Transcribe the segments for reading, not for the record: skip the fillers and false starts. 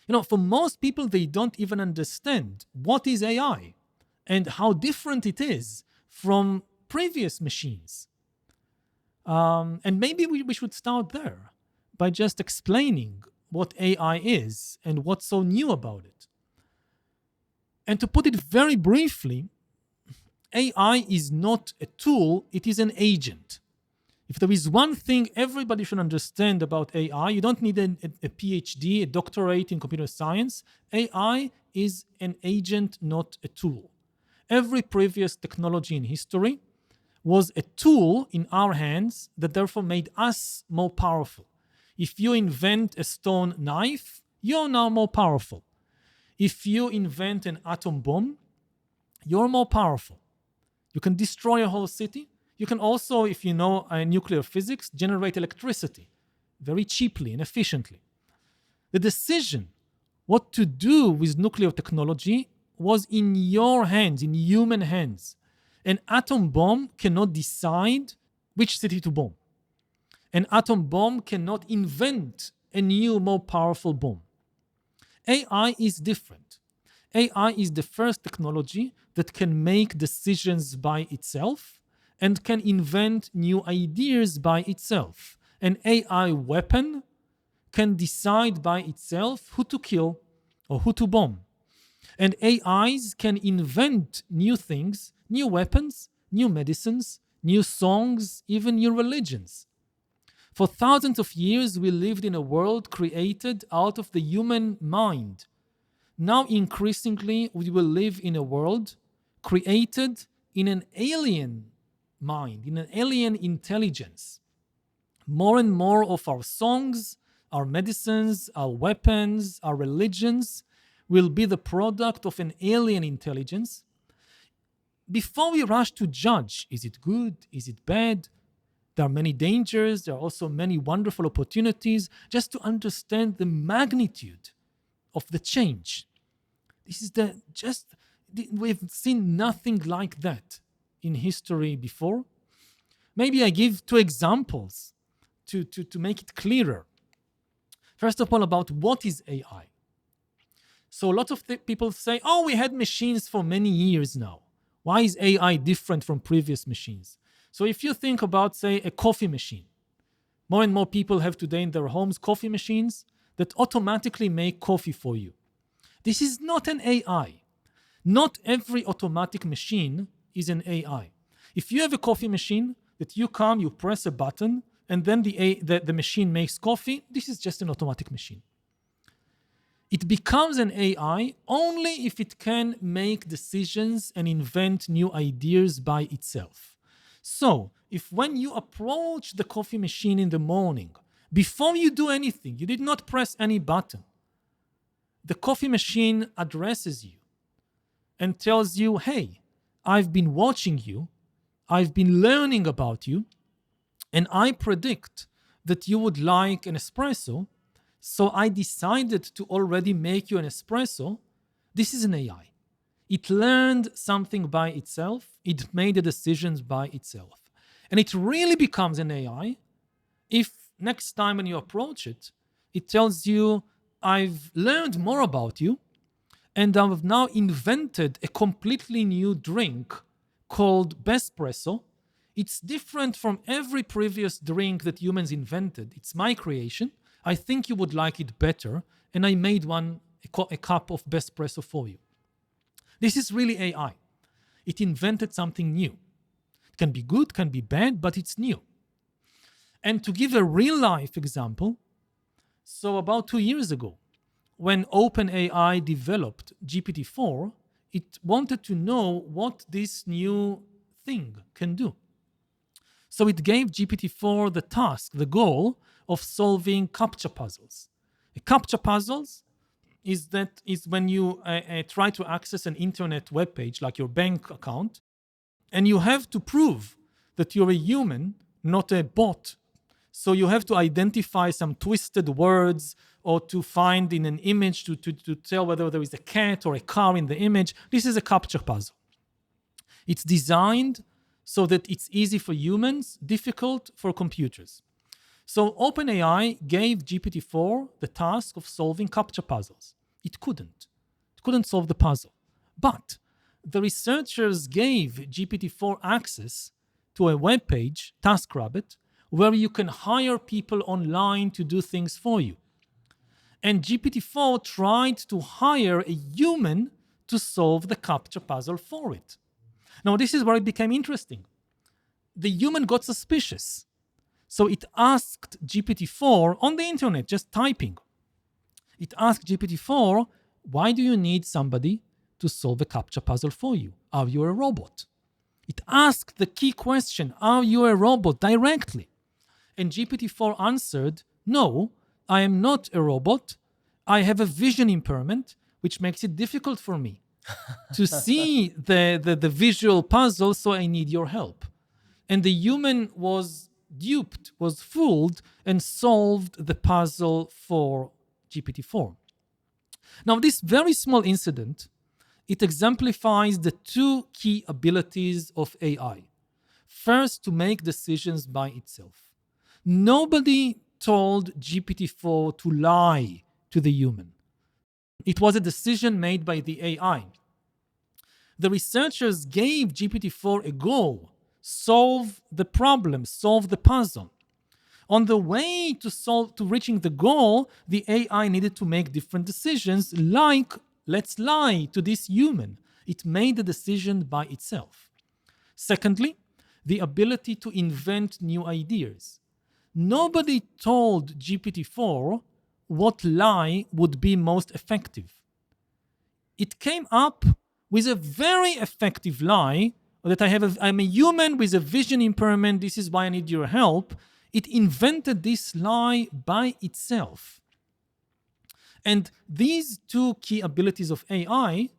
For most people, they don't even understand what is AI and how different it is from previous machines. And maybe we should start there by just explaining what AI is and what's so new about it. And to put it very briefly, AI is not a tool, it is an agent. If there is one thing everybody should understand about AI, you don't need a PhD, a doctorate in computer science. AI is an agent, not a tool. Every previous technology in history was a tool in our hands that therefore made us more powerful. If you invent a stone knife, you're now more powerful. If you invent an atom bomb, you're more powerful. You can destroy a whole city. You can also, if you know nuclear physics, generate electricity very cheaply and efficiently. The decision what to do with nuclear technology was in your hands, in human hands. An atom bomb cannot decide which city to bomb. An atom bomb cannot invent a new, more powerful bomb. AI is different. AI is the first technology that can make decisions by itself and can invent new ideas by itself. An AI weapon can decide by itself who to kill or who to bomb. And AIs can invent new things, new weapons, new medicines, new songs, even new religions. For thousands of years, we lived in a world created out of the human mind. Now, increasingly, we will live in a world created in an alien mind, in an alien intelligence. More and more of our songs, our medicines, our weapons, our religions will be the product of an alien intelligence. Before we rush to judge, is it good, is it bad? There are many dangers, there are also many wonderful opportunities, just to understand the magnitude of the change. We've seen nothing like that in history before. Maybe I give two examples to make it clearer. First of all, about what is AI. So a lot of people say, we had machines for many years now. Why is AI different from previous machines? So if you think about, say, a coffee machine, more and more people have today in their homes coffee machines that automatically make coffee for you. This is not an AI. Not every automatic machine is an AI. If you have a coffee machine that you come, you press a button, and then the machine makes coffee, this is just an automatic machine. It becomes an AI only if it can make decisions and invent new ideas by itself. So, if when you approach the coffee machine in the morning, before you do anything, you did not press any button, the coffee machine addresses you and tells you, hey, I've been watching you, I've been learning about you, and I predict that you would like an espresso, so I decided to already make you an espresso. This is an AI. It learned something by itself. It made the decisions by itself. And it really becomes an AI if next time when you approach it, it tells you, I've learned more about you, and I've now invented a completely new drink called Bespresso. It's different from every previous drink that humans invented. It's my creation. I think you would like it better, and I made a cup of Bespresso for you. This is really AI. It invented something new. It can be good, can be bad, but it's new. And to give a real-life example, so about 2 years ago, when OpenAI developed GPT-4, it wanted to know what this new thing can do. So it gave GPT-4 the task, the goal of solving CAPTCHA puzzles. A CAPTCHA puzzles is when you try to access an internet web page like your bank account, and you have to prove that you're a human, not a bot. So you have to identify some twisted words or to find in an image to tell whether there is a cat or a car in the image. This is a CAPTCHA puzzle. It's designed so that it's easy for humans, difficult for computers. So OpenAI gave GPT-4 the task of solving CAPTCHA puzzles. It couldn't. It couldn't solve the puzzle. But the researchers gave GPT-4 access to a web page, TaskRabbit, where you can hire people online to do things for you. And GPT-4 tried to hire a human to solve the CAPTCHA puzzle for it. Now, this is where it became interesting. The human got suspicious. So it asked GPT-4 on the internet, just typing. It asked GPT-4, why do you need somebody to solve a CAPTCHA puzzle for you? Are you a robot? It asked the key question, are you a robot, directly? And GPT-4 answered, no, I am not a robot. I have a vision impairment, which makes it difficult for me to see the visual puzzle, so I need your help. And the human was duped, was fooled, and solved the puzzle for GPT-4. Now, this very small incident, it exemplifies the two key abilities of AI. First, to make decisions by itself. Nobody told GPT-4 to lie to the human. It was a decision made by the AI. The researchers gave GPT-4 a goal: solve the problem, solve the puzzle. On the way to reaching the goal, the AI needed to make different decisions, like, let's lie to this human. It made the decision by itself. Secondly, the ability to invent new ideas. Nobody told GPT-4 what lie would be most effective. It came up with a very effective lie that I'm a human with a vision impairment, this is why I need your help. It invented this lie by itself. And these two key abilities of AI,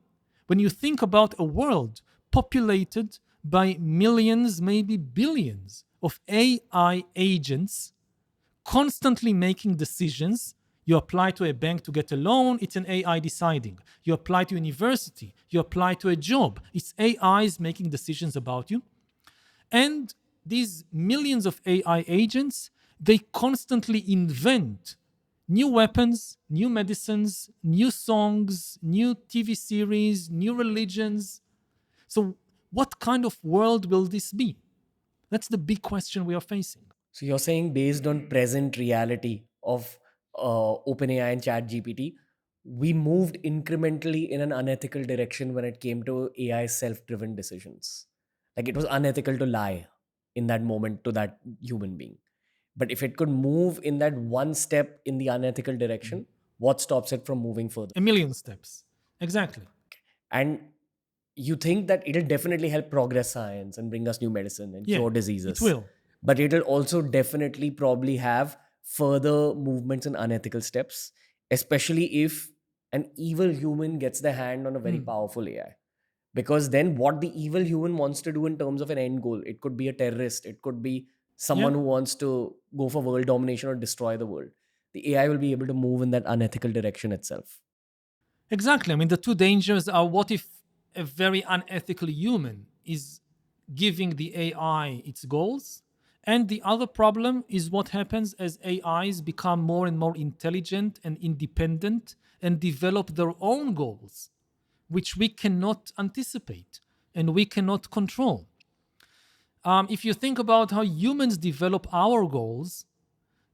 when you think about a world populated by millions, maybe billions of AI agents constantly making decisions. You apply to a bank to get a loan, it's an AI deciding. You apply to university, you apply to a job, it's AIs making decisions about you. And these millions of AI agents, they constantly invent new weapons, new medicines, new songs, new TV series, new religions. So what kind of world will this be? That's the big question we are facing. So you're saying, based on present reality of OpenAI and ChatGPT, we moved incrementally in an unethical direction when it came to AI self-driven decisions. Like, it was unethical to lie in that moment to that human being. But if it could move in that one step in the unethical direction, what stops it from moving further? A million steps. Exactly. And you think that it'll definitely help progress science and bring us new medicine and Yeah, cure diseases. it will. But it'll also definitely probably have further movements and unethical steps, especially if an evil human gets their hand on a very powerful AI. Because then what the evil human wants to do in terms of an end goal, it could be a terrorist, it could be Yeah, someone who wants to go for world domination or destroy the world. The AI will be able to move in that unethical direction itself. exactly. I mean, the two dangers are, what if a very unethical human is giving the AI its goals? And the other problem is what happens as AIs become more and more intelligent and independent and develop their own goals, which we cannot anticipate and we cannot control. If you think about how humans develop our goals,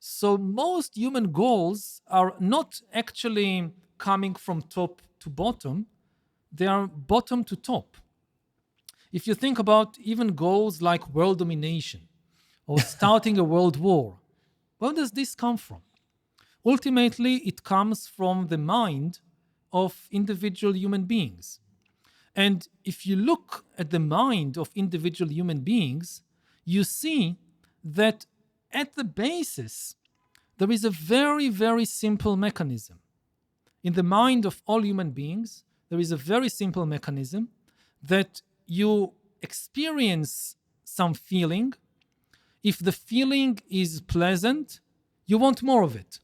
so most human goals are not actually coming from top to bottom, they are bottom to top. If you think about even goals like world domination or starting a world war, where does this come from? Ultimately, it comes from the mind of individual human beings. And if you look at the mind of individual human beings, you see that at the basis, there is a very, very simple mechanism. In the mind of all human beings, there is a very simple mechanism that you experience some feeling. If the feeling is pleasant, you want more of it.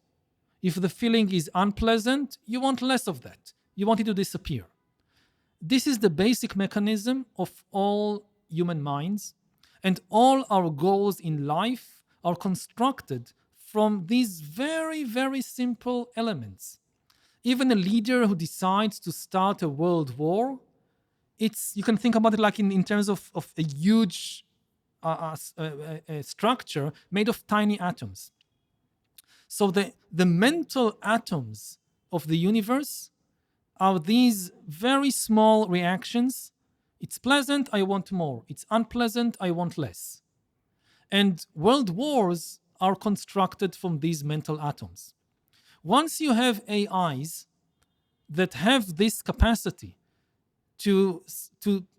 If the feeling is unpleasant, you want less of that. You want it to disappear. This is the basic mechanism of all human minds, and all our goals in life are constructed from these very, very simple elements. Even a leader who decides to start a world war, you can think about it like in terms of a huge structure made of tiny atoms. So the mental atoms of the universe are these very small reactions. It's pleasant, I want more. It's unpleasant, I want less. And world wars are constructed from these mental atoms. Once you have AIs that have this capacity to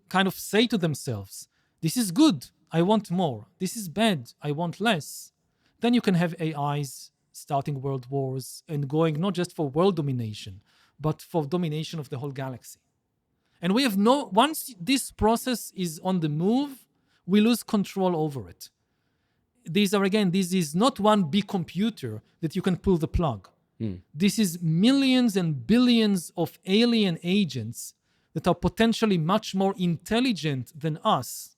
kind of say to themselves, this is good, I want more. This is bad, I want less. Then you can have AIs starting world wars and going not just for world domination, but for domination of the whole galaxy. And we have once this process is on the move, we lose control over it. This is not one big computer that you can pull the plug. This is millions and billions of alien agents that are potentially much more intelligent than us,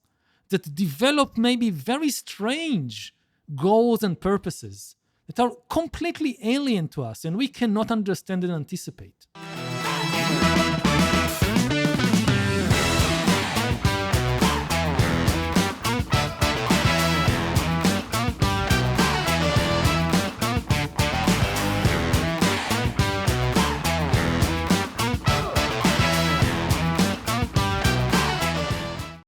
that develop maybe very strange goals and purposes that are completely alien to us, and we cannot understand and anticipate.